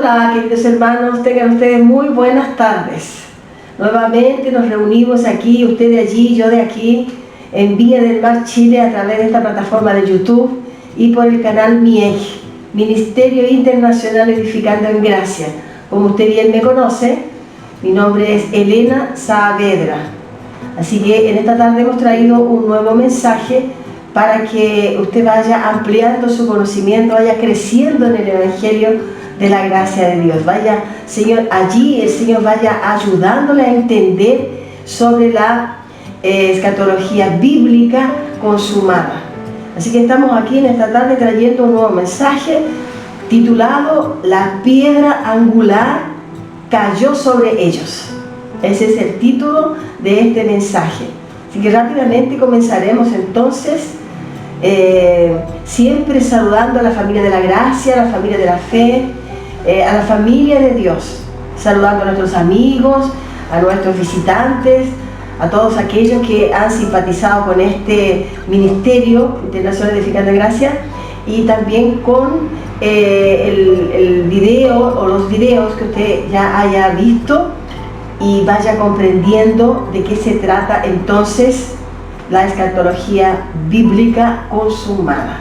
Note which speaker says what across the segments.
Speaker 1: Hola, queridos hermanos, tengan ustedes muy buenas tardes. Nuevamente nos reunimos aquí, usted de allí, yo de aquí, en Viña del Mar, Chile, a través de esta plataforma de YouTube y por el canal MIEG, Ministerio Internacional Edificando en Gracia. Como usted bien me conoce, mi nombre es Elena Saavedra. Así que en esta tarde hemos traído un nuevo mensaje para que usted vaya ampliando su conocimiento, vaya creciendo en el Evangelio de la gracia de Dios. Vaya, Señor, allí el Señor vaya ayudándole a entender sobre la escatología bíblica consumada. Así que estamos aquí en esta tarde trayendo un nuevo mensaje titulado La piedra angular cayó sobre ellos. Ese es el título de este mensaje. Así que rápidamente comenzaremos entonces, siempre saludando a la familia de la gracia, a la familia de la fe, a la familia de Dios, saludando a nuestros amigos, a nuestros visitantes, a todos aquellos que han simpatizado con este Ministerio Internacional Edificando en Gracia, y también con el video o los videos que usted ya haya visto y vaya comprendiendo de qué se trata entonces la escatología bíblica consumada.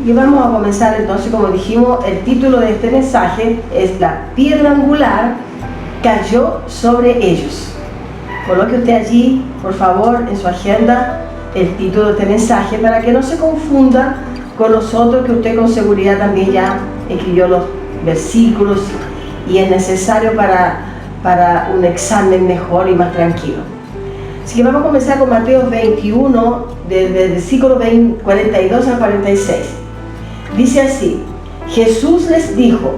Speaker 1: Y vamos a comenzar entonces, como dijimos, el título de este mensaje es La piedra angular cayó sobre ellos. Coloque usted allí, por favor, en su agenda el título de este mensaje para que no se confunda con los otros que usted con seguridad también ya escribió los versículos y es necesario para un examen mejor y más tranquilo. Así que vamos a comenzar con Mateo 21, del versículo 42 al 46. Dice así: Jesús les dijo: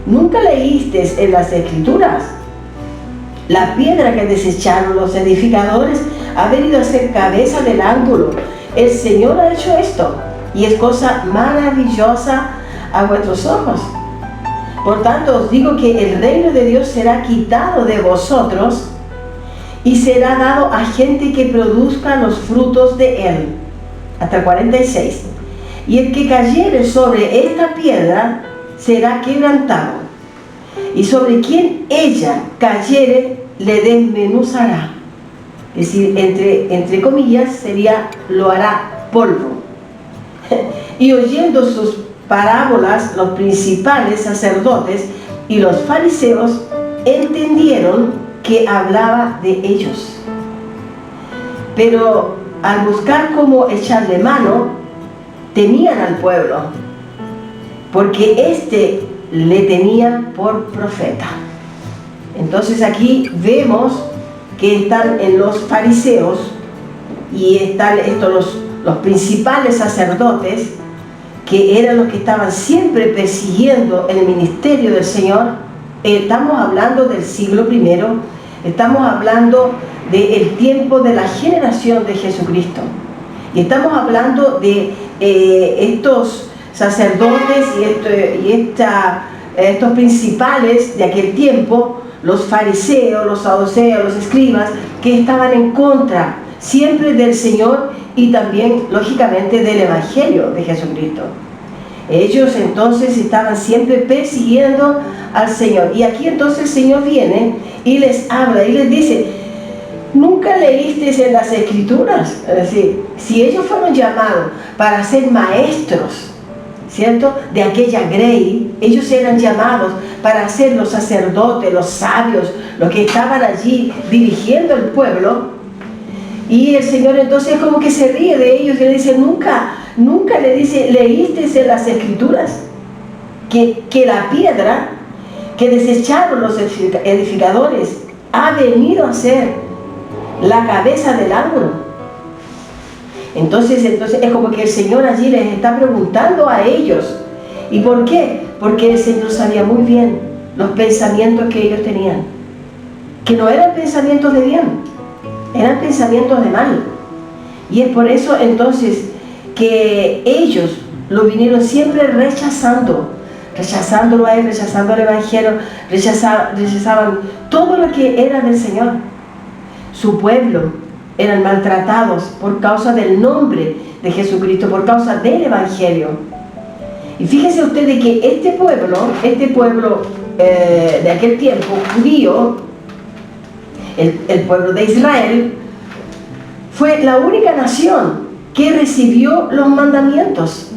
Speaker 1: ¿nunca leísteis en las Escrituras? La piedra que desecharon los edificadores ha venido a ser cabeza del ángulo. El Señor ha hecho esto, y es cosa maravillosa a vuestros ojos. Por tanto os digo que el reino de Dios será quitado de vosotros y será dado a gente que produzca los frutos de él. Hasta el 46. Y el que cayere sobre esta piedra será quebrantado, y sobre quien ella cayere le desmenuzará. Es decir, entre comillas sería, lo hará polvo. Y oyendo sus parábolas, los principales sacerdotes y los fariseos entendieron que hablaba de ellos. Pero al buscar cómo echarle mano, temían al pueblo, porque éste le tenía por profeta. Entonces aquí vemos que están en los fariseos y están los principales sacerdotes, que eran los que estaban siempre persiguiendo el ministerio del Señor. Estamos hablando del siglo I, estamos hablando del tiempo de la generación de Jesucristo, y estamos hablando de estos sacerdotes y estos principales de aquel tiempo, los fariseos, los saduceos, los escribas, que estaban en contra siempre del Señor y también lógicamente del Evangelio de Jesucristo. Ellos entonces estaban siempre persiguiendo al Señor, y aquí entonces el Señor viene y les habla y les dice: ¿nunca leísteis en las Escrituras? Es decir, si ellos fueron llamados para ser maestros, ¿cierto?, de aquella grey, ellos eran llamados para ser los sacerdotes, los sabios, los que estaban allí dirigiendo el pueblo. Y el Señor entonces como que se ríe de ellos y le dice: nunca le dice, ¿leísteis en las Escrituras que la piedra que desecharon los edificadores ha venido a ser la cabeza del ángulo? Entonces es como que el Señor allí les está preguntando a ellos. ¿Y por qué? Porque el Señor sabía muy bien los pensamientos que ellos tenían, que no eran pensamientos de bien, eran pensamientos de mal. Y es por eso entonces que ellos lo vinieron siempre rechazándolo a él, rechazando el Evangelio, rechazaban todo lo que era del Señor. Su pueblo eran maltratados por causa del nombre de Jesucristo, por causa del Evangelio. Y fíjense ustedes que este pueblo de aquel tiempo, judío, el pueblo de Israel, fue la única nación que recibió los mandamientos.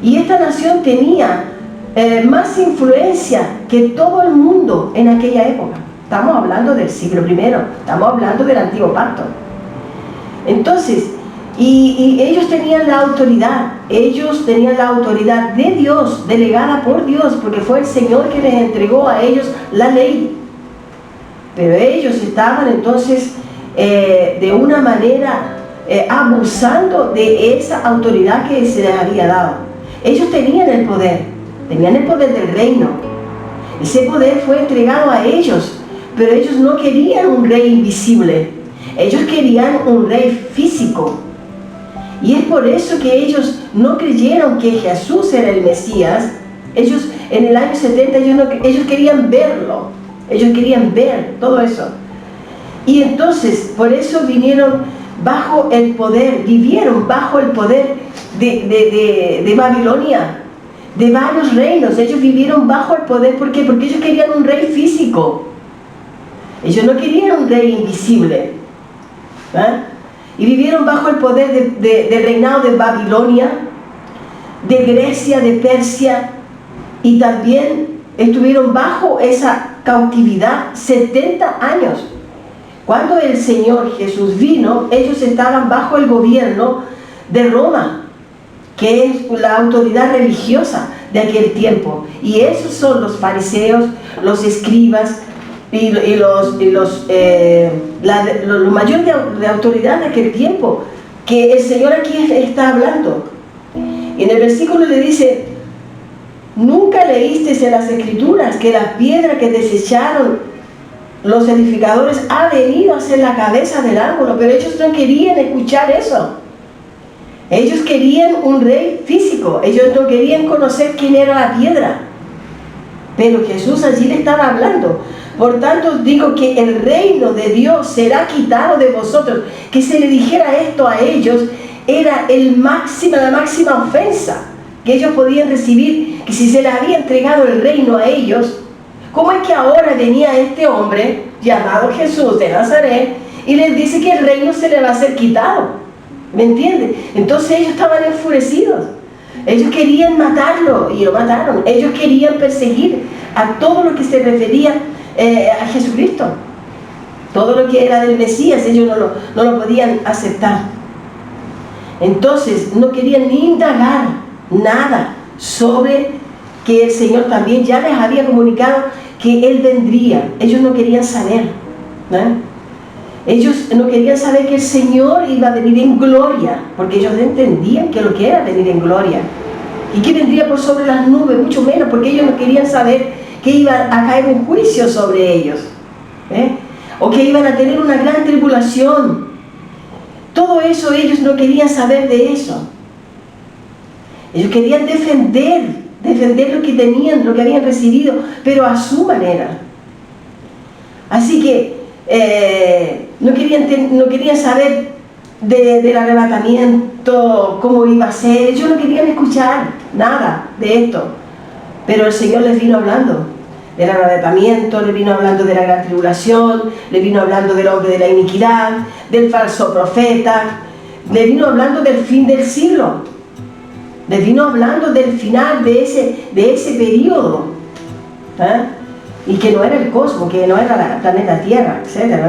Speaker 1: Y esta nación tenía más influencia que todo el mundo en aquella época. Estamos hablando del siglo I, estamos hablando del Antiguo Pacto. Entonces, y ellos tenían la autoridad de Dios, delegada por Dios, porque fue el Señor que les entregó a ellos la ley. Pero ellos estaban entonces de una manera abusando de esa autoridad que se les había dado. Ellos tenían el poder del reino. Ese poder fue entregado a ellos, pero ellos no querían un rey invisible, ellos querían un rey físico. Y es por eso que ellos no creyeron que Jesús era el Mesías. Ellos en el año 70, ellos querían verlo, ellos querían ver todo eso. Y entonces, por eso vivieron bajo el poder de Babilonia, de varios reinos. Ellos vivieron bajo el poder, ¿por qué? Porque ellos querían un rey físico. Ellos no querían un rey invisible. Y vivieron bajo el poder del reinado de Babilonia, de Grecia, de Persia, y también estuvieron bajo esa cautividad 70 años. Cuando el Señor Jesús vino, ellos estaban bajo el gobierno de Roma, que es la autoridad religiosa de aquel tiempo. Y esos son los fariseos, los escribas, y lo mayor de autoridad de aquel tiempo, que el Señor aquí está hablando. Y en el versículo le dice: ¿nunca leísteis en las Escrituras que la piedra que desecharon los edificadores ha venido a ser la cabeza del ángulo? Pero ellos no querían escuchar eso. Ellos querían un rey físico, ellos no querían conocer quién era la piedra. Pero Jesús allí le estaba hablando: por tanto os digo que el reino de Dios será quitado de vosotros. Que se le dijera esto a ellos era la máxima ofensa que ellos podían recibir, que si se les había entregado el reino a ellos, ¿cómo es que ahora venía este hombre llamado Jesús de Nazaret y les dice que el reino se le va a ser quitado? ¿Me entienden? Entonces ellos estaban enfurecidos. Ellos querían matarlo y lo mataron. Ellos querían perseguir a todo lo que se refería a Jesucristo. Todo lo que era del Mesías, ellos no lo podían aceptar. Entonces no querían ni indagar nada sobre que el Señor también ya les había comunicado que Él vendría. Ellos no querían saber, Ellos no querían saber que el Señor iba a venir en gloria, porque ellos entendían que lo que era venir en gloria, y que vendría por sobre las nubes, mucho menos, porque ellos no querían saber que iba a caer un juicio sobre ellos, o que iban a tener una gran tribulación. Todo eso ellos no querían saber de eso. Ellos querían defender lo que tenían, lo que habían recibido, pero a su manera. Así que no querían saber del arrebatamiento, cómo iba a ser. Ellos no querían escuchar nada de esto. Pero el Señor les vino hablando del arrebatamiento, les vino hablando de la gran tribulación, les vino hablando del hombre de la iniquidad, del falso profeta, les vino hablando del fin del siglo, les vino hablando del final de ese periodo, y que no era el cosmos, que no era el planeta Tierra, etc.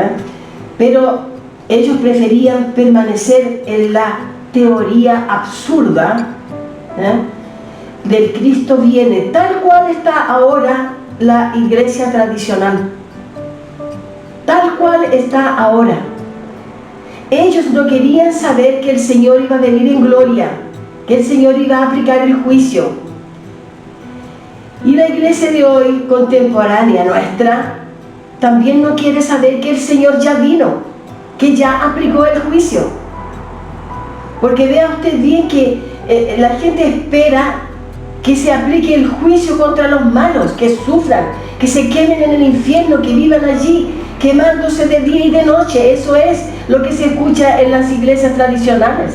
Speaker 1: Pero ellos preferían permanecer en la teoría absurda del Cristo viene, tal cual está ahora la iglesia tradicional, tal cual está ahora. Ellos no querían saber que el Señor iba a venir en gloria, que el Señor iba a aplicar el juicio. Y la iglesia de hoy, contemporánea nuestra, también no quiere saber que el Señor ya vino, que ya aplicó el juicio. Porque vea usted bien que la gente espera que se aplique el juicio contra los malos, que sufran, que se quemen en el infierno, que vivan allí, quemándose de día y de noche. Eso es lo que se escucha en las iglesias tradicionales.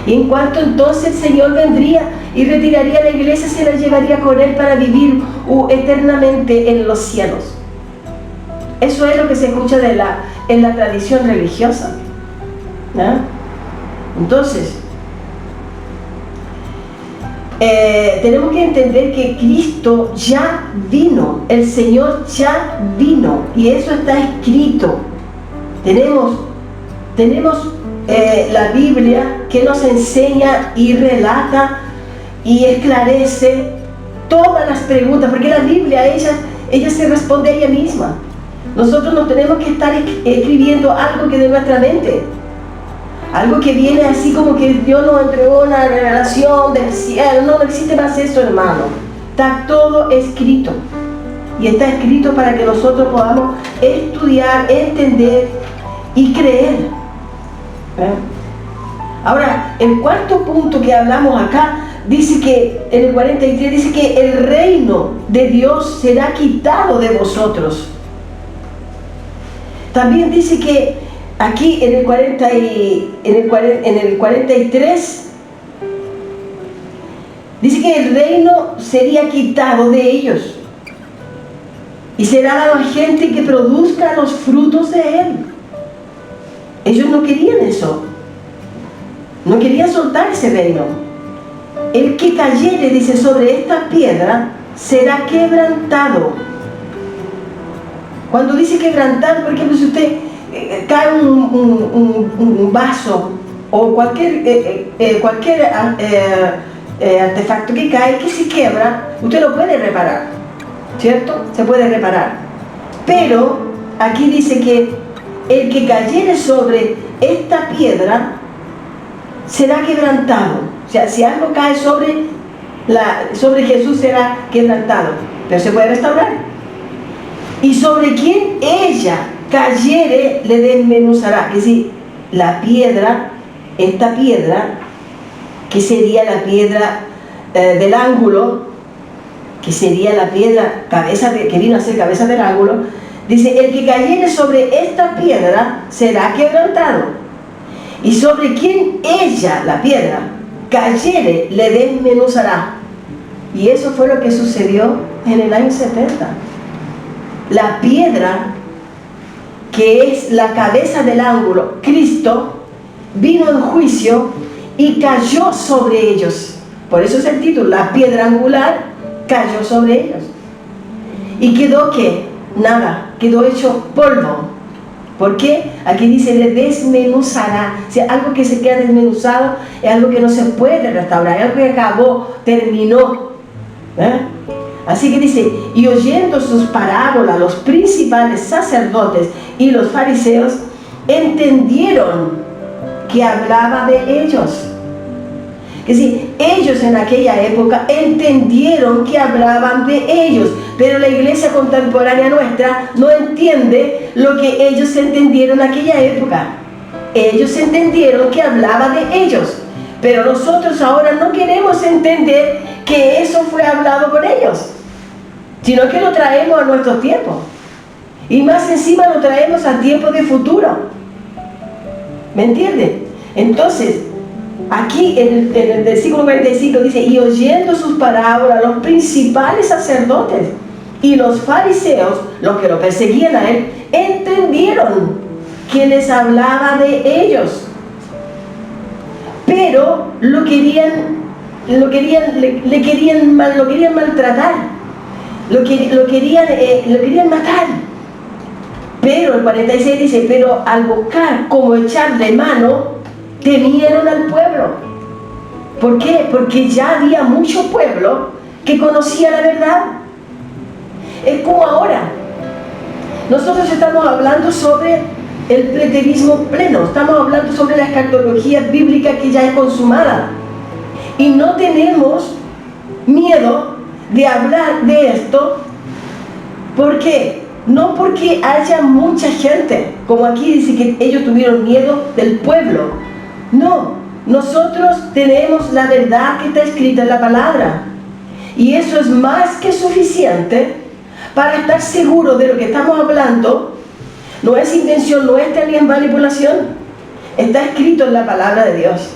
Speaker 1: Y en cuanto entonces el Señor vendría y retiraría a la iglesia, se la llevaría con Él para vivir eternamente en los cielos. Eso es lo que se escucha en la tradición religiosa, ¿no? Entonces, tenemos que entender que Cristo ya vino, el Señor ya vino, y eso está escrito. Tenemos la Biblia que nos enseña y relata y esclarece todas las preguntas, porque la Biblia, ella se responde a ella misma. Nosotros no tenemos que estar escribiendo algo que de nuestra mente, algo que viene así como que Dios nos entregó una revelación del cielo. No existe más eso, hermano. Está todo escrito, y está escrito para que nosotros podamos estudiar, entender y creer. Ahora, el cuarto punto que hablamos acá, dice que en el 43 dice que el reino de Dios será quitado de vosotros. También dice que aquí en el 43 dice que el reino sería quitado de ellos y será dado a gente que produzca los frutos de él. Ellos no querían eso, no querían soltar ese reino. El que cayere, dice, sobre esta piedra será quebrantado. Cuando dice quebrantar, por ejemplo, si usted cae un vaso o cualquier artefacto que cae, que se quiebra, usted lo puede reparar, ¿cierto? Se puede reparar. Pero aquí dice que el que cayere sobre esta piedra será quebrantado. O sea, si algo cae sobre Jesús, será quebrantado, pero se puede restaurar. Y sobre quien ella cayere, le desmenuzará. Es decir, la piedra, esta piedra, que sería la piedra del ángulo, que sería la piedra que vino a ser cabeza del ángulo, dice, el que cayere sobre esta piedra será quebrantado. Y sobre quien ella, la piedra, cayere, le desmenuzará. Y eso fue lo que sucedió en el año 70. La piedra, que es la cabeza del ángulo, Cristo, vino en juicio y cayó sobre ellos. Por eso es el título, la piedra angular cayó sobre ellos. ¿Y quedó qué? Nada, quedó hecho polvo. ¿Por qué? Aquí dice, le desmenuzará. O sea, algo que se queda desmenuzado es algo que no se puede restaurar, es algo que acabó, terminó. Así que dice, y oyendo sus parábolas, los principales sacerdotes y los fariseos entendieron que hablaba de ellos. Es decir, ellos en aquella época entendieron que hablaban de ellos, pero la iglesia contemporánea nuestra no entiende lo que ellos entendieron en aquella época. Ellos entendieron que hablaba de ellos, pero nosotros ahora no queremos entender que eso fue hablado por ellos, sino que lo traemos a nuestros tiempos, y más encima lo traemos a tiempos de futuro. ¿Me entienden? Entonces, aquí en el versículo 45 dice, y oyendo sus parábolas, los principales sacerdotes y los fariseos, los que lo perseguían a él, entendieron que les hablaba de ellos, pero lo querían maltratar, lo querían matar. Pero el 46 dice, pero al buscar cómo echarle mano, temieron al pueblo. ¿Por qué? Porque ya había mucho pueblo que conocía la verdad. Es como ahora. Nosotros estamos hablando sobre el preterismo pleno, estamos hablando sobre la escatología bíblica que ya es consumada. Y no tenemos miedo de hablar de esto. ¿Por qué? No porque haya mucha gente, como aquí dice que ellos tuvieron miedo del pueblo. No, nosotros tenemos la verdad que está escrita en la palabra. Y eso es más que suficiente para estar seguro de lo que estamos hablando. No es invención nuestra ni es manipulación. Está escrito en la palabra de Dios.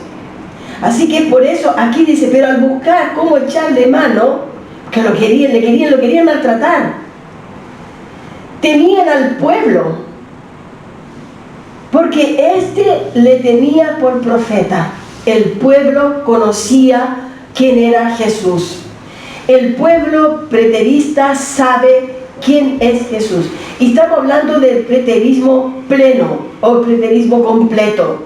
Speaker 1: Así que por eso aquí dice, pero al buscar cómo echarle mano, que lo querían maltratar, temían al pueblo, porque este le tenía por profeta. El pueblo conocía quién era Jesús. El pueblo preterista sabe quién es Jesús. Y estamos hablando del preterismo pleno, o el preterismo completo,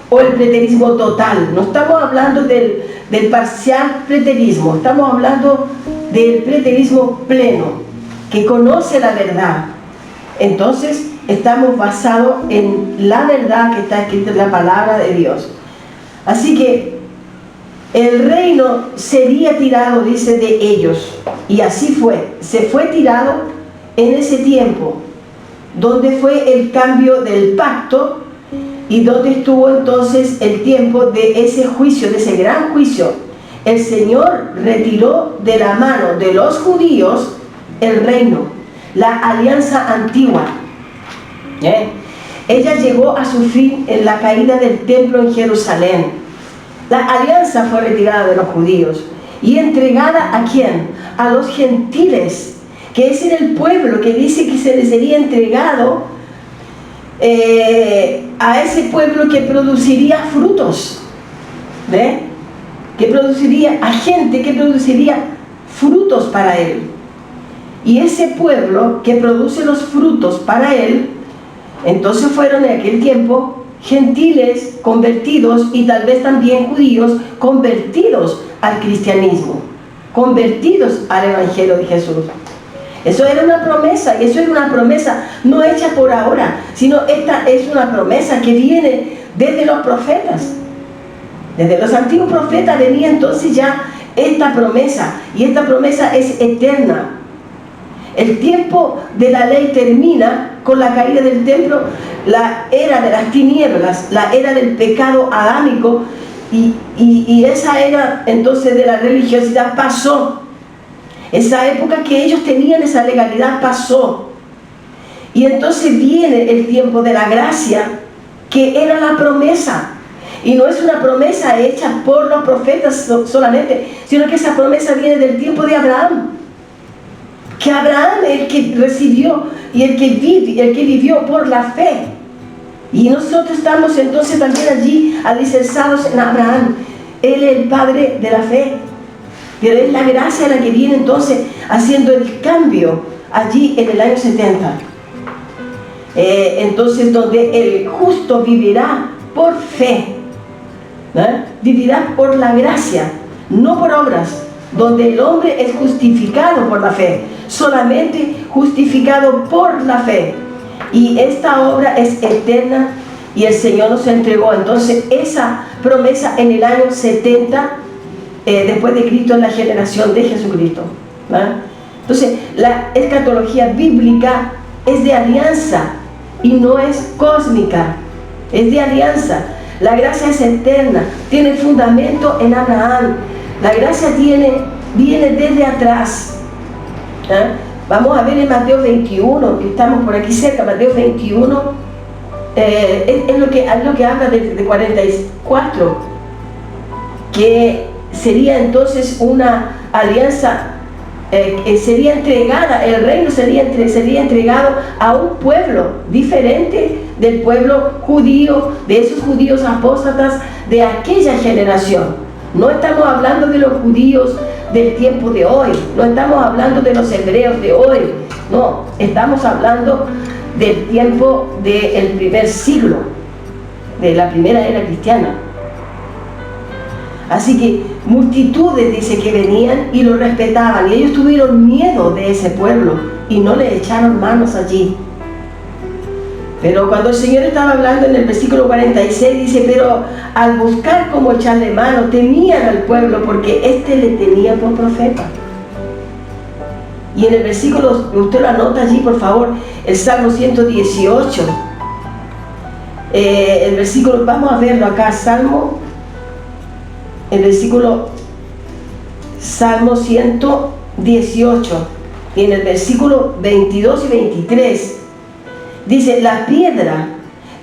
Speaker 1: o el preterismo total. No estamos hablando del parcial preterismo, estamos hablando del preterismo pleno, que conoce la verdad. Entonces estamos basados en la verdad que está escrita en la palabra de Dios. Así que el reino sería tirado, dice, de ellos. Y así fue. Se fue tirado en ese tiempo, donde fue el cambio del pacto y donde estuvo entonces el tiempo de ese juicio, de ese gran juicio. El Señor retiró de la mano de los judíos el reino, la alianza antigua. Ella llegó a su fin en la caída del templo en Jerusalén. La alianza fue retirada de los judíos y entregada ¿a quién? A los gentiles, que ese era el pueblo que dice que se le sería entregado a ese pueblo que produciría frutos, que produciría a gente que produciría frutos para él. Y ese pueblo que produce los frutos para él, entonces fueron en aquel tiempo gentiles convertidos y tal vez también judíos convertidos al cristianismo, convertidos al evangelio de Jesús. Eso era una promesa, y eso era una promesa no hecha por ahora, sino esta es una promesa que viene desde los profetas. Desde los antiguos profetas venía entonces ya esta promesa, y esta promesa es eterna. El tiempo de la ley termina con la caída del templo, la era de las tinieblas, la era del pecado adámico, y esa era entonces de la religiosidad pasó. Esa época que ellos tenían esa legalidad pasó. Y entonces viene el tiempo de la gracia, que era la promesa. Y no es una promesa hecha por los profetas solamente, sino que esa promesa viene del tiempo de Abraham. Que Abraham es el que recibió y el que vivió por la fe. Y nosotros estamos entonces también allí alicerzados en Abraham. Él es el padre de la fe. Pero es la gracia la que viene entonces haciendo el cambio allí en el año 70. Entonces donde el justo vivirá por fe, vivirá por la gracia, no por obras, donde el hombre es justificado por la fe, solamente justificado por la fe. Y esta obra es eterna y el Señor nos entregó entonces esa promesa en el año 70 después de Cristo, en la generación de Jesucristo. Entonces la escatología bíblica es de alianza y no es cósmica, es de alianza. La gracia es eterna, tiene fundamento en Abraham. La gracia viene desde atrás. Vamos a ver en Mateo 21, que estamos por aquí cerca. Mateo 21 es lo que habla de 44, que sería entonces una alianza que sería entregada, el reino sería entregado a un pueblo diferente del pueblo judío, de esos judíos apóstatas de aquella generación. No estamos hablando de los judíos del tiempo de hoy, no estamos hablando de los hebreos de hoy, no, estamos hablando del tiempo del primer siglo, de la primera era cristiana. Así que multitudes, dice, que venían y lo respetaban, y ellos tuvieron miedo de ese pueblo y no le echaron manos allí. Pero cuando el Señor estaba hablando en el versículo 46, dice, pero al buscar cómo echarle mano, temían al pueblo porque éste le tenía por profeta. Y en el versículo, usted lo anota allí por favor, el Salmo 118, el versículo, vamos a verlo acá, el versículo Salmo 118, y en el versículo 22 y 23, dice, la piedra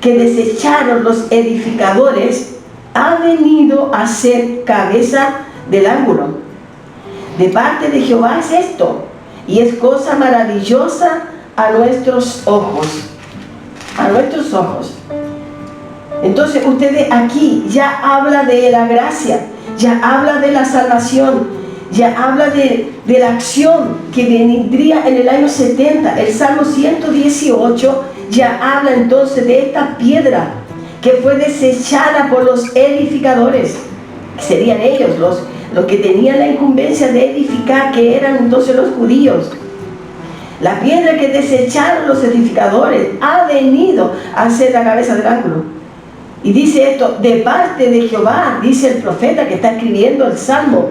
Speaker 1: que desecharon los edificadores ha venido a ser cabeza del ángulo. De parte de Jehová es esto, y es cosa maravillosa a nuestros ojos. A nuestros ojos. Entonces ustedes aquí ya habla de la gracia, ya habla de la salvación, ya habla de la acción que vendría en el año 70. El Salmo 118 ya habla entonces de esta piedra que fue desechada por los edificadores, que serían ellos los que tenían la incumbencia de edificar, que eran entonces los judíos. La piedra que desecharon los edificadores ha venido a ser la cabeza del ángulo. Y dice esto, de parte de Jehová, dice el profeta que está escribiendo el Salmo.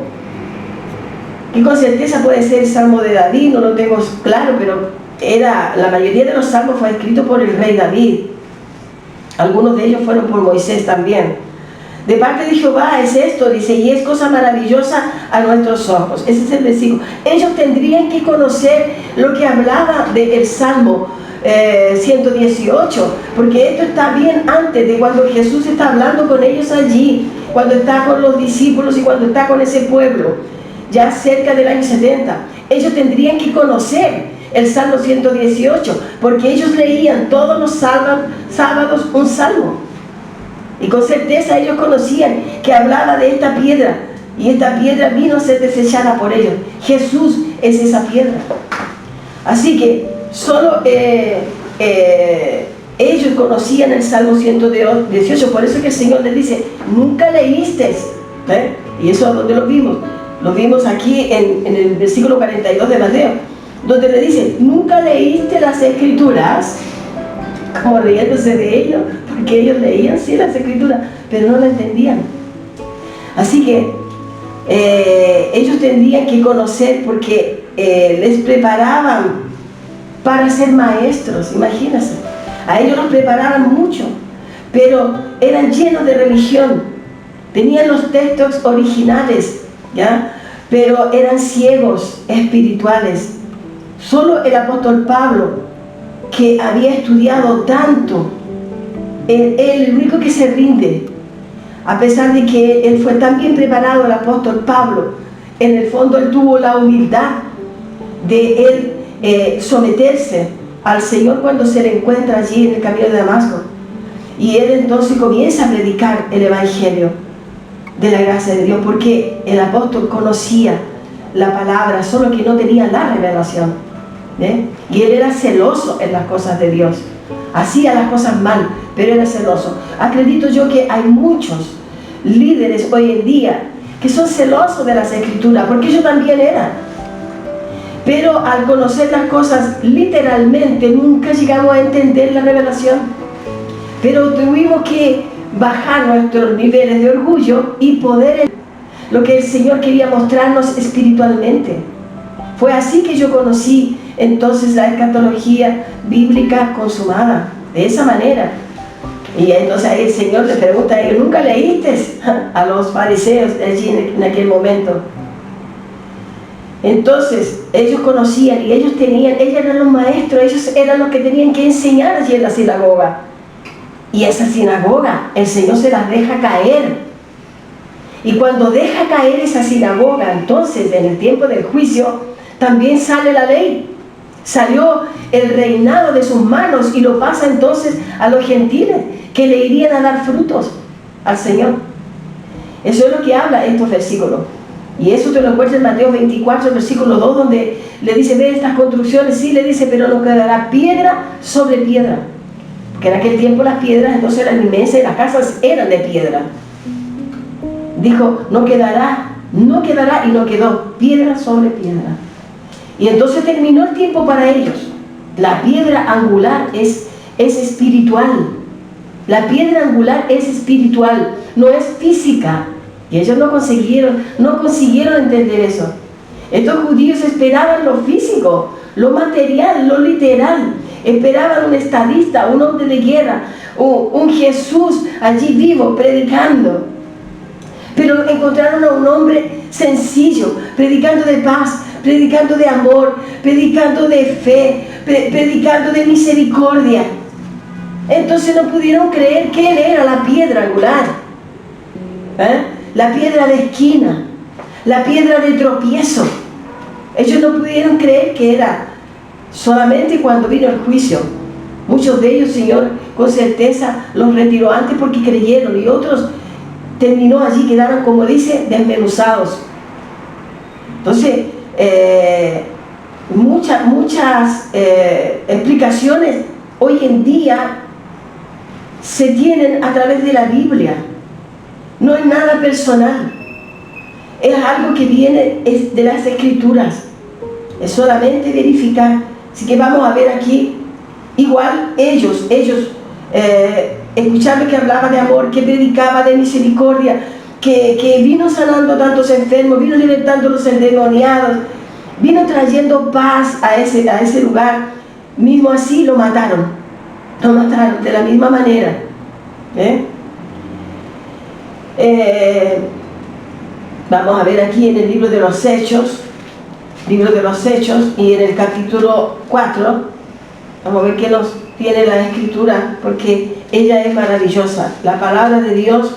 Speaker 1: Que con certeza puede ser el Salmo de David, no lo tengo claro, pero la mayoría de los salmos fue escrito por el rey David. Algunos de ellos fueron por Moisés también. De parte de Jehová es esto, dice, y es cosa maravillosa a nuestros ojos. Ese es el versículo. Ellos tendrían que conocer lo que hablaba del Salmo 118, porque esto está bien antes de cuando Jesús está hablando con ellos allí, cuando está con los discípulos y cuando está con ese pueblo, ya cerca del año 70. Ellos tendrían que conocer el Salmo 118, porque ellos leían todos los sábados un salmo, y con certeza ellos conocían que hablaba de esta piedra, y esta piedra vino a ser desechada por ellos. Jesús es esa piedra. Así que solo ellos conocían el Salmo 118, por eso que el Señor les dice, nunca leíste, y eso donde lo vimos. Lo vimos aquí en el versículo 42 de Mateo, donde le dice, nunca leíste las Escrituras, como riéndose de ellos, porque ellos leían sí las Escrituras, pero no la entendían. Así que ellos tendrían que conocer, porque les preparaban para ser maestros, imagínense. A ellos los preparaban mucho, pero eran llenos de religión, tenían los textos originales, ¿ya? Pero eran ciegos espirituales. Solo el apóstol Pablo, que había estudiado tanto, el único que se rinde, a pesar de que él fue tan bien preparado, el apóstol Pablo, en el fondo él tuvo la humildad de él someterse al Señor cuando se le encuentra allí en el camino de Damasco, y él entonces comienza a predicar el evangelio de la gracia de Dios, porque el apóstol conocía la palabra, solo que no tenía la revelación, y él era celoso en las cosas de Dios, hacía las cosas mal, pero era celoso. Acredito yo que hay muchos líderes hoy en día que son celosos de las Escrituras, porque ellos también eran. Pero al conocer las cosas literalmente, nunca llegamos a entender la revelación. Pero tuvimos que bajar nuestros niveles de orgullo y poder lo que el Señor quería mostrarnos espiritualmente. Fue así que yo conocí entonces la escatología bíblica consumada, de esa manera. Y entonces ahí el Señor le pregunta a ellos, ¿nunca leíste a los fariseos allí en aquel momento? Entonces ellos conocían y ellos eran los maestros, ellos eran los que tenían que enseñar allí en la sinagoga. Y esa sinagoga el Señor se las deja caer, y cuando deja caer esa sinagoga, entonces en el tiempo del juicio también sale la ley, salió el reinado de sus manos, y lo pasa entonces a los gentiles que le irían a dar frutos al Señor. Eso es lo que habla estos versículos. Y eso te lo encuentras en Mateo 24, versículo 2, donde le dice, ve estas construcciones, sí, le dice, pero no quedará piedra sobre piedra. Porque en aquel tiempo las piedras entonces eran inmensas y las casas eran de piedra. Dijo, no quedará, y no quedó piedra sobre piedra. Y entonces terminó el tiempo para ellos. La piedra angular es espiritual. La piedra angular es espiritual, no es física. Y ellos no consiguieron entender eso. Estos judíos esperaban lo físico, lo material, lo literal. Esperaban un estadista, un hombre de guerra, un Jesús allí vivo, predicando. Pero encontraron a un hombre sencillo, predicando de paz, predicando de amor, predicando de fe, predicando de misericordia. Entonces no pudieron creer que él era la piedra angular. la piedra de esquina, la piedra de tropiezo. Ellos no pudieron creer que era solamente cuando vino el juicio. Muchos de ellos, Señor, con certeza los retiró antes porque creyeron, y otros terminó allí, quedaron, como dice, desmenuzados. Entonces, muchas explicaciones hoy en día se tienen a través de la Biblia. No es nada personal, es algo que viene de las Escrituras, es solamente verificar. Así que vamos a ver aquí, igual ellos escuchando que hablaba de amor, que predicaba de misericordia, que vino sanando tantos enfermos, vino libertando a los endemoniados, vino trayendo paz a ese lugar. Mismo así lo mataron de la misma manera. Vamos a ver aquí en el libro de los Hechos, y en el capítulo 4, vamos a ver qué nos tiene la Escritura, porque ella es maravillosa. La palabra de Dios,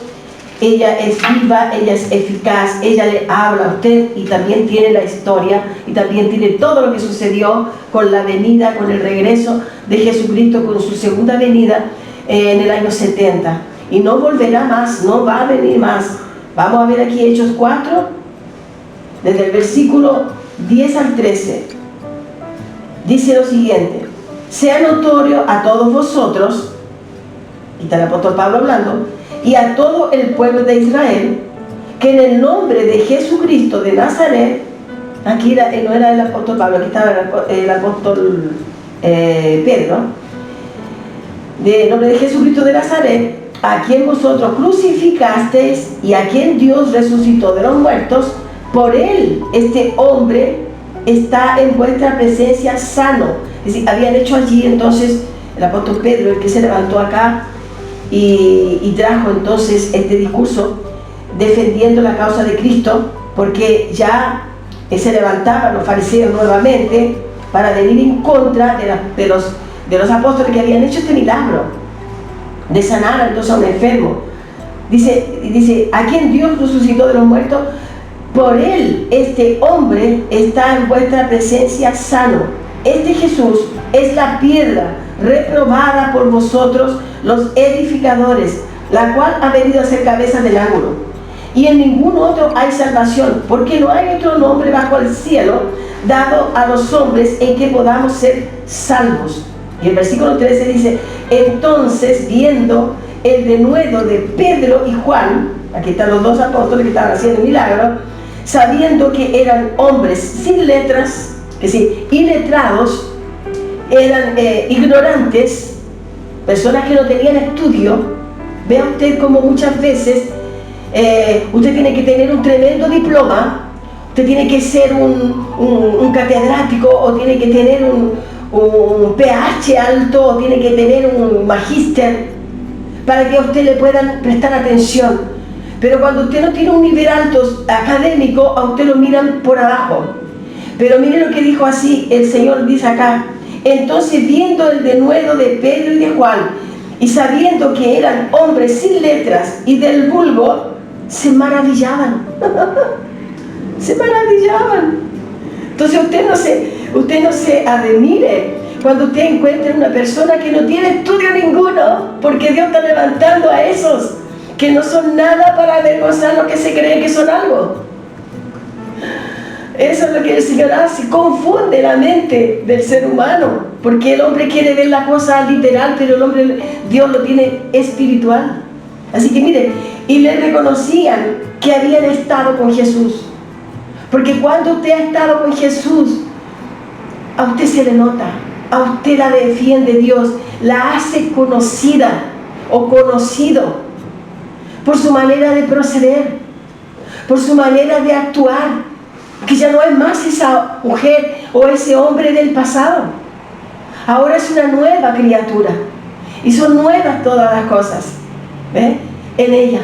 Speaker 1: ella es viva, ella es eficaz, ella le habla a usted, y también tiene la historia, y también tiene todo lo que sucedió con la venida, con el regreso de Jesucristo, con su segunda venida en el año 70. Y no volverá más, no va a venir más. Vamos a ver aquí Hechos 4, desde el versículo 10 al 13. Dice lo siguiente: sea notorio a todos vosotros, y está el apóstol Pablo hablando, y a todo el pueblo de Israel, que en el nombre de Jesucristo de Nazaret, aquí no era el apóstol Pablo, aquí estaba el apóstol Pedro, en nombre de Jesucristo de Nazaret, a quien vosotros crucificasteis y a quien Dios resucitó de los muertos, por él este hombre está en vuestra presencia sano. Es decir, habían hecho allí entonces el apóstol Pedro, el que se levantó acá y trajo entonces este discurso defendiendo la causa de Cristo, porque ya se levantaban los fariseos nuevamente para venir en contra de los apóstoles que habían hecho este milagro de sanar entonces a un enfermo. Dice, a quien Dios resucitó de los muertos, por él este hombre está en vuestra presencia sano. Este Jesús es la piedra reprobada por vosotros los edificadores, la cual ha venido a ser cabeza del ángulo. Y en ningún otro hay salvación, porque no hay otro nombre bajo el cielo dado a los hombres en que podamos ser salvos. Y el versículo 13 dice: entonces, viendo el denuedo de Pedro y Juan, aquí están los dos apóstoles que estaban haciendo el milagro, sabiendo que eran hombres sin letras, que sí, iletrados, eran ignorantes, personas que no tenían estudio. Vea usted como muchas veces usted tiene que tener un tremendo diploma, usted tiene que ser un catedrático, o tiene que tener un PH alto, o tiene que tener un magíster para que a usted le puedan prestar atención. Pero cuando usted no tiene un nivel alto académico, a usted lo miran por abajo. Pero mire lo que dijo así el Señor, dice acá: entonces, viendo el denuedo de Pedro y de Juan, y sabiendo que eran hombres sin letras y del vulgo, se maravillaban. Se maravillaban. Entonces usted no se admire cuando usted encuentra una persona que no tiene estudio ninguno, porque Dios está levantando a esos que no son nada para avergonzar los que se creen que son algo. Eso es lo que el Señor hace, confunde la mente del ser humano, porque el hombre quiere ver la cosa literal, pero Dios lo tiene espiritual. Así que mire, y le reconocían que habían estado con Jesús, porque cuando usted ha estado con Jesús, a usted se le nota, a usted la defiende Dios, la hace conocida o conocido por su manera de proceder, por su manera de actuar, que ya no es más esa mujer o ese hombre del pasado. Ahora es una nueva criatura, y son nuevas todas las cosas, ¿ve? En ella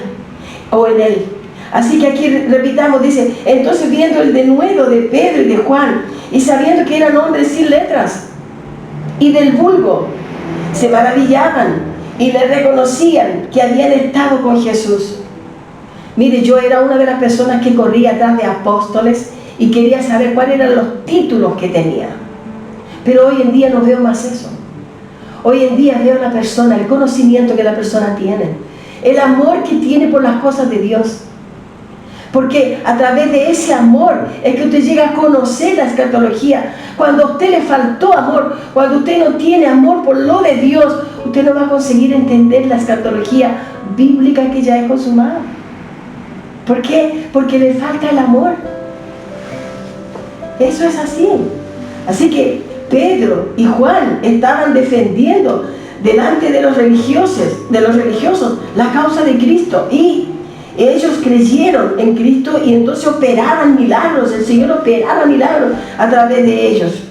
Speaker 1: o en él. Así que aquí repitamos, dice: entonces, viendo el denuedo de Pedro y de Juan, y sabiendo que eran hombres sin letras y del vulgo, se maravillaban y le reconocían que habían estado con Jesús. Mire, yo era una de las personas que corría atrás de apóstoles y quería saber cuáles eran los títulos que tenían. Pero hoy en día no veo más eso. Hoy en día veo a la persona, el conocimiento que la persona tiene, el amor que tiene por las cosas de Dios. Porque a través de ese amor es que usted llega a conocer la escatología. Cuando a usted le faltó amor, cuando usted no tiene amor por lo de Dios, usted no va a conseguir entender la escatología bíblica que ya es consumada. ¿Por qué? Porque le falta el amor. Eso es así. Así que Pedro y Juan estaban defendiendo delante de los religiosos la causa de Cristo, y ellos creyeron en Cristo y entonces operaban milagros. El Señor operaba milagros a través de ellos,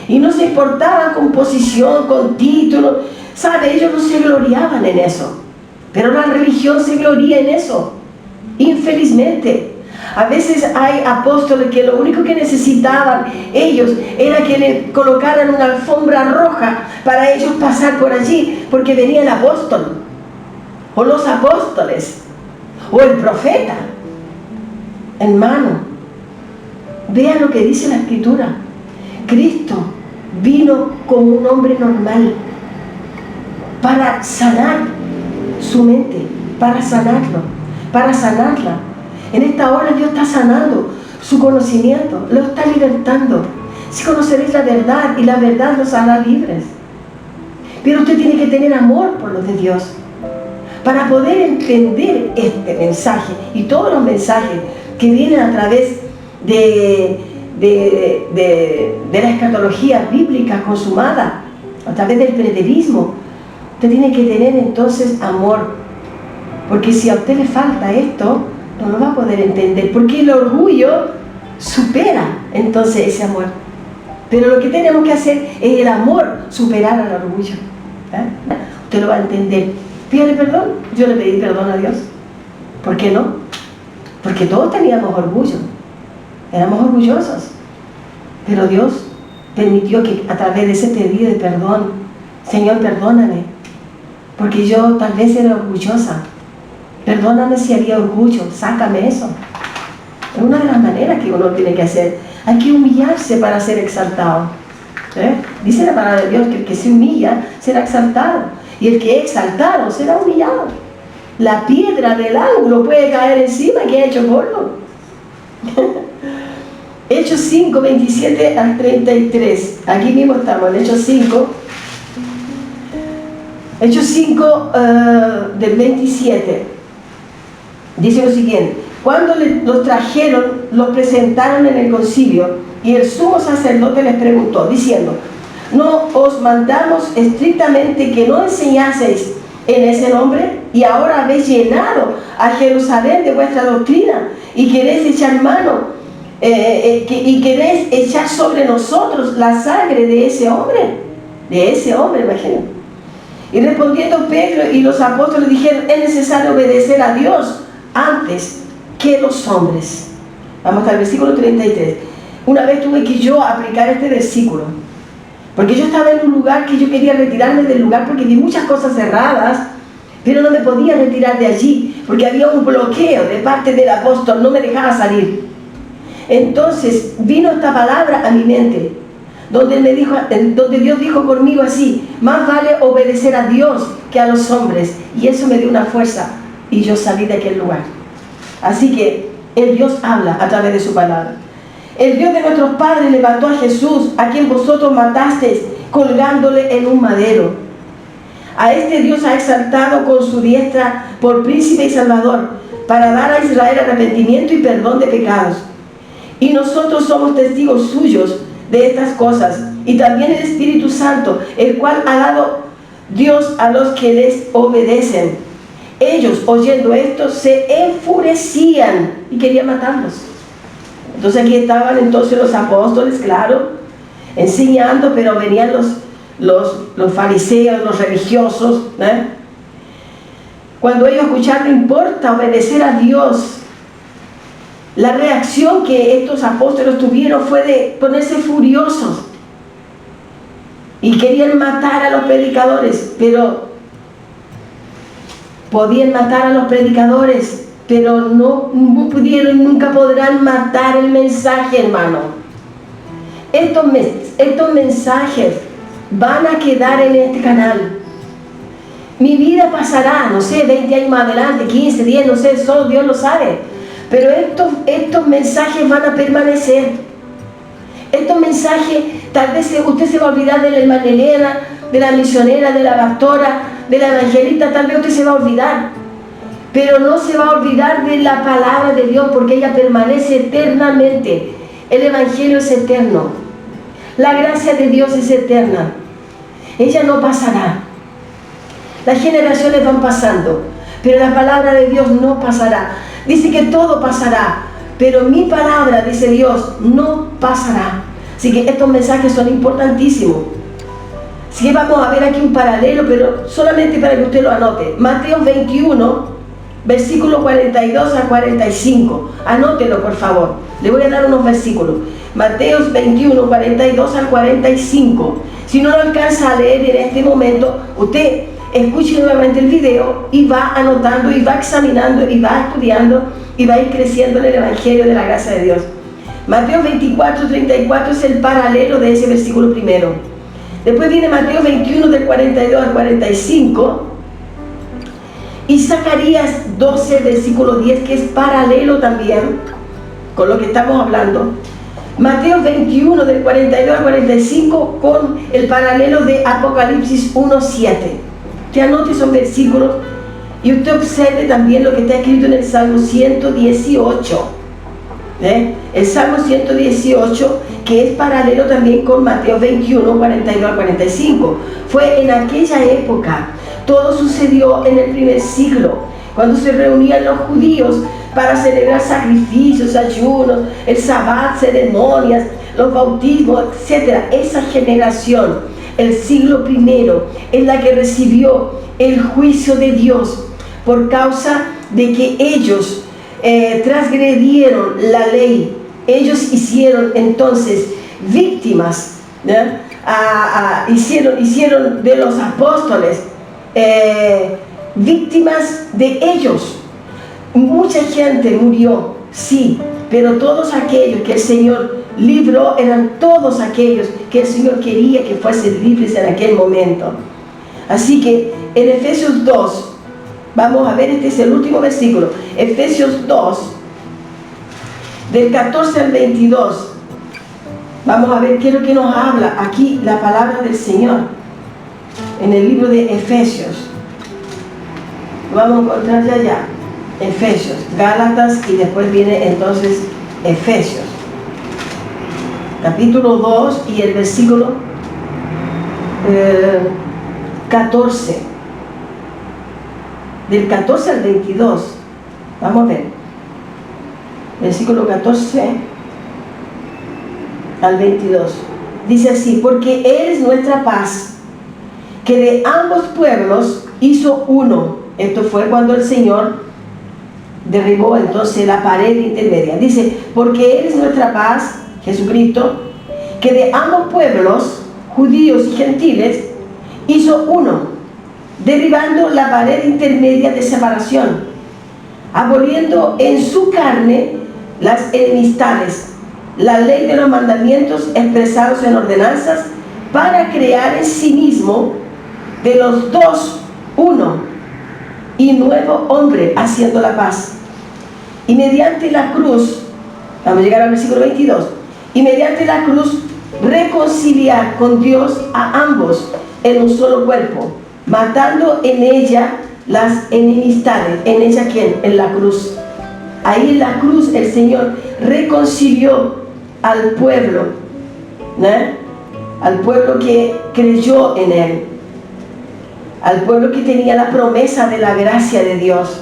Speaker 1: y no se importaban con posición, con título, ¿sabe? Ellos no se gloriaban en eso, pero la religión se gloria en eso, infelizmente. A veces hay apóstoles que lo único que necesitaban ellos era que le colocaran una alfombra roja para ellos pasar por allí, porque venía el apóstol, o los apóstoles, o el profeta. Hermano, vean lo que dice la Escritura. Cristo vino como un hombre normal para sanar su mente, para sanarlo, para sanarla. En esta hora Dios está sanando su conocimiento, lo está libertando. Si conoceréis la verdad, y la verdad los hará libres. Pero usted tiene que tener amor por los de Dios para poder entender este mensaje y todos los mensajes que vienen a través de la escatología bíblica consumada, a través del preterismo. Usted tiene que tener entonces amor, porque si a usted le falta esto, no lo va a poder entender, porque el orgullo supera entonces ese amor. Pero lo que tenemos que hacer es el amor superar al orgullo. Usted lo va a entender. Pídale perdón. Yo le pedí perdón a Dios. ¿Por qué no? Porque todos teníamos orgullo, éramos orgullosos, pero Dios permitió que a través de ese pedido de perdón, Señor, perdóname, porque yo tal vez era orgullosa. Perdóname si había orgullo, sácame eso. Es una de las maneras que uno tiene que hacer. Hay que humillarse para ser exaltado. Dice la palabra de Dios que el que se humilla será exaltado, y el que es exaltado será humillado. La piedra del ángulo puede caer encima que ha hecho polvo. Hechos 5, 27 al 33. Aquí mismo estamos, en Hechos 5. Hechos 5 del 27. Dice lo siguiente: cuando los trajeron, los presentaron en el concilio, y el sumo sacerdote les preguntó, diciendo: ¿no os mandamos estrictamente que no enseñaseis en ese nombre? Y ahora habéis llenado a Jerusalén de vuestra doctrina, y queréis echar mano, y queréis echar sobre nosotros la sangre de ese hombre. Imagínense. Y respondiendo Pedro y los apóstoles dijeron: es necesario obedecer a Dios antes que los hombres. Vamos al versículo 33. Una vez tuve que yo aplicar este versículo, porque yo estaba en un lugar que yo quería retirarme del lugar, porque vi muchas cosas cerradas, pero no me podía retirar de allí, porque había un bloqueo de parte del apóstol, no me dejaba salir. Entonces vino esta palabra a mi mente, donde Dios dijo conmigo así: más vale obedecer a Dios que a los hombres. Y eso me dio una fuerza, y yo salí de aquel lugar. Así que el Dios habla a través de su palabra. El Dios de nuestros padres levantó a Jesús, a quien vosotros matasteis, colgándole en un madero. A este Dios ha exaltado con su diestra por príncipe y salvador, para dar a Israel arrepentimiento y perdón de pecados. Y nosotros somos testigos suyos de estas cosas, y también el Espíritu Santo, el cual ha dado Dios a los que les obedecen. Ellos, oyendo esto, se enfurecían y querían matarlos. Entonces aquí estaban entonces los apóstoles, claro, enseñando, pero venían los fariseos, los religiosos, Cuando ellos escucharon: no importa obedecer a Dios, la reacción que estos apóstoles tuvieron fue de ponerse furiosos y querían matar a los predicadores. Pero podían matar a los predicadores, pero no pudieron, nunca podrán matar el mensaje, hermano. Estos mensajes van a quedar en este canal. Mi vida pasará, no sé, 20 años más adelante, 15, 10, no sé, solo Dios lo sabe. Pero estos mensajes van a permanecer. Estos mensajes, tal vez usted se va a olvidar de la hermana Elena, de la misionera, de la pastora, de la evangelista, tal vez usted se va a olvidar. Pero no se va a olvidar de la palabra de Dios, porque ella permanece eternamente. El evangelio es eterno. La gracia de Dios es eterna. Ella no pasará. Las generaciones van pasando, pero la palabra de Dios no pasará. Dice que todo pasará, pero mi palabra, dice Dios, no pasará. Así que estos mensajes son importantísimos. Así que vamos a ver aquí un paralelo, pero solamente para que usted lo anote. Mateo 21, versículo 42 a 45. Anótelo, por favor. Le voy a dar unos versículos. Mateo 21, 42 al 45. Si no lo alcanza a leer en este momento, usted escuche nuevamente el video y va anotando y va examinando y va estudiando y va a ir creciendo en el Evangelio de la gracia de Dios. Mateo 24, 34 es el paralelo de ese versículo primero. Después viene Mateo 21 del 42 al 45 y Zacarías 12 versículo 10, que es paralelo también con lo que estamos hablando. Mateo 21 del 42 al 45 con el paralelo de Apocalipsis 1, 7. Usted anote esos versículos y usted observe también lo que está escrito en el Salmo 118. El Salmo 118, que es paralelo también con Mateo 21, 42 al 45. Fue en aquella época, todo sucedió en el primer siglo, cuando se reunían los judíos para celebrar sacrificios, ayunos, el sabbat, ceremonias, los bautismos, etc. Esa generación, el siglo primero, es la que recibió el juicio de Dios por causa de que ellos transgredieron la ley. Ellos hicieron entonces víctimas, hicieron de los apóstoles víctimas de ellos. Mucha gente murió, sí, pero todos aquellos que el Señor libró eran todos aquellos que el Señor quería que fuesen libres en aquel momento. Así que en Efesios 2, vamos a ver, este es el último versículo, Efesios 2, del 14 al 22. Vamos a ver qué es lo que nos habla aquí la palabra del Señor en el libro de Efesios. Lo vamos a encontrar ya allá. Efesios, Gálatas y después viene entonces Efesios. Capítulo 2 y el versículo 14. Del 14 al 22. Vamos a ver. Versículo 14 al 22. Dice así: porque Él es nuestra paz, que de ambos pueblos hizo uno. Esto fue cuando el Señor derribó entonces la pared intermedia. Dice: porque Él es nuestra paz, Jesucristo, que de ambos pueblos, judíos y gentiles, hizo uno, derribando la pared intermedia de separación, aboliendo en su carne las enemistades, la ley de los mandamientos expresados en ordenanzas, para crear en sí mismo de los dos uno, y nuevo hombre, haciendo la paz. Y mediante la cruz, vamos a llegar al versículo 22, y mediante la cruz reconciliar con Dios a ambos en un solo cuerpo, matando en ella las enemistades. ¿En ella quién? En la cruz. Ahí en la cruz el Señor reconcilió al pueblo, ¿no? Al pueblo que creyó en Él, al pueblo que tenía la promesa de la gracia de Dios.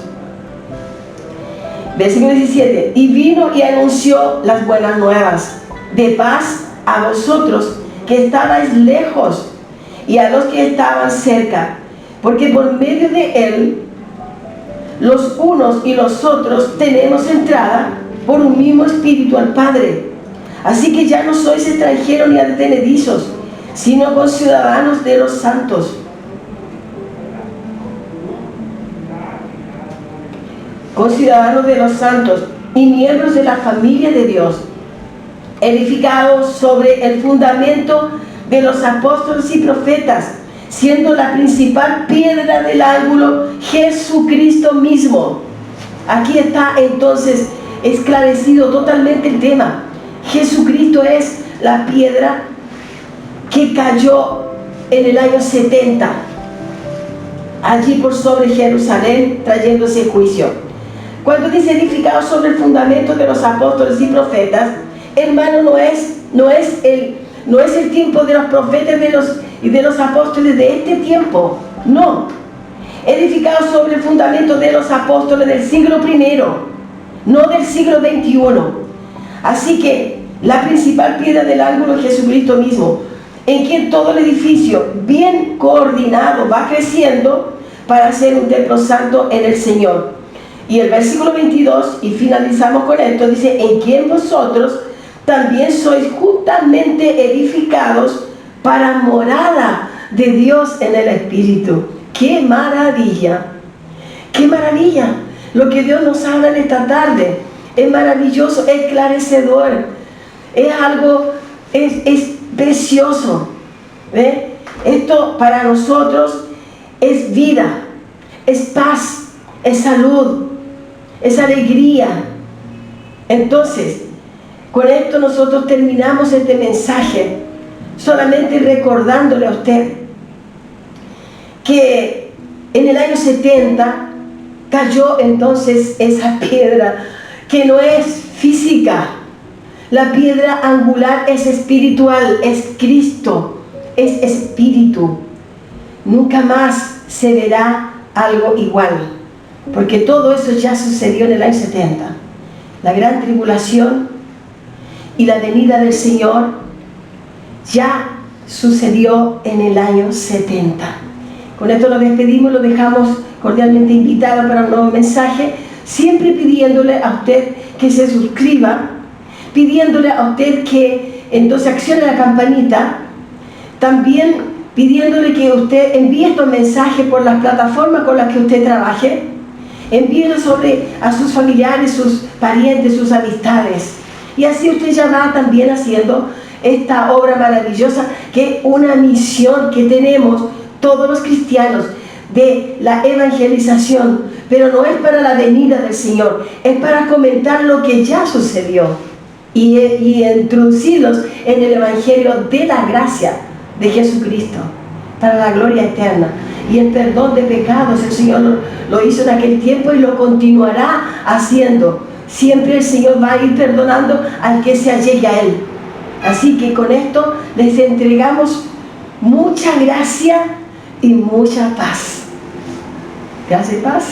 Speaker 1: Versículo 17: y vino y anunció las buenas nuevas de paz a vosotros que estabais lejos y a los que estaban cerca, porque por medio de Él los unos y los otros tenemos entrada por un mismo espíritu al Padre. Así que ya no sois extranjeros ni advenedizos, sino conciudadanos de los santos, conciudadanos de los santos y miembros de la familia de Dios, edificados sobre el fundamento de los apóstoles y profetas, siendo la principal piedra del ángulo Jesucristo mismo. Aquí está entonces esclarecido totalmente el tema. Jesucristo es la piedra que cayó en el año 70, allí por sobre Jerusalén, trayendo ese juicio. Cuando dice edificado sobre el fundamento de los apóstoles y profetas, hermano, no es el tiempo de los profetas y de los apóstoles de este tiempo, no. Edificado sobre el fundamento de los apóstoles del siglo I, no del siglo XXI. Así que la principal piedra del ángulo es Jesucristo mismo, en quien todo el edificio bien coordinado va creciendo para ser un templo santo en el Señor. Y el versículo 22, y finalizamos con esto, dice: en quien vosotros también sois juntamente edificados para morada de Dios en el Espíritu. ¡Qué maravilla! ¡Qué maravilla! Lo que Dios nos habla en esta tarde es maravilloso, es esclarecedor, es algo, es precioso. ¿Ve? Esto para nosotros es vida, es paz, es salud, es alegría. Entonces, con esto nosotros terminamos este mensaje, solamente recordándole a usted que en el año 70 cayó entonces esa piedra que no es física. La piedra angular es espiritual, es Cristo, es espíritu. Nunca más se verá algo igual, porque todo eso ya sucedió en el año 70. La gran tribulación y la venida del Señor ya sucedió en el año 70. Con esto nos despedimos, lo dejamos cordialmente invitado para un nuevo mensaje, siempre pidiéndole a usted que se suscriba, pidiéndole a usted que entonces accione la campanita, también pidiéndole que usted envíe estos mensajes por las plataformas con las que usted trabaje, envíelos a sus familiares, sus parientes, sus amistades, y así usted ya va también haciendo esta obra maravillosa, que es una misión que tenemos todos los cristianos, de la evangelización, pero no es para la venida del Señor, es para comentar lo que ya sucedió y introducirlos en el evangelio de la gracia de Jesucristo, para la gloria eterna. Y el perdón de pecados, el Señor lo hizo en aquel tiempo y lo continuará haciendo. Siempre el Señor va a ir perdonando al que se allegue a Él. Así que con esto les entregamos mucha gracia y mucha paz. Gracias y paz.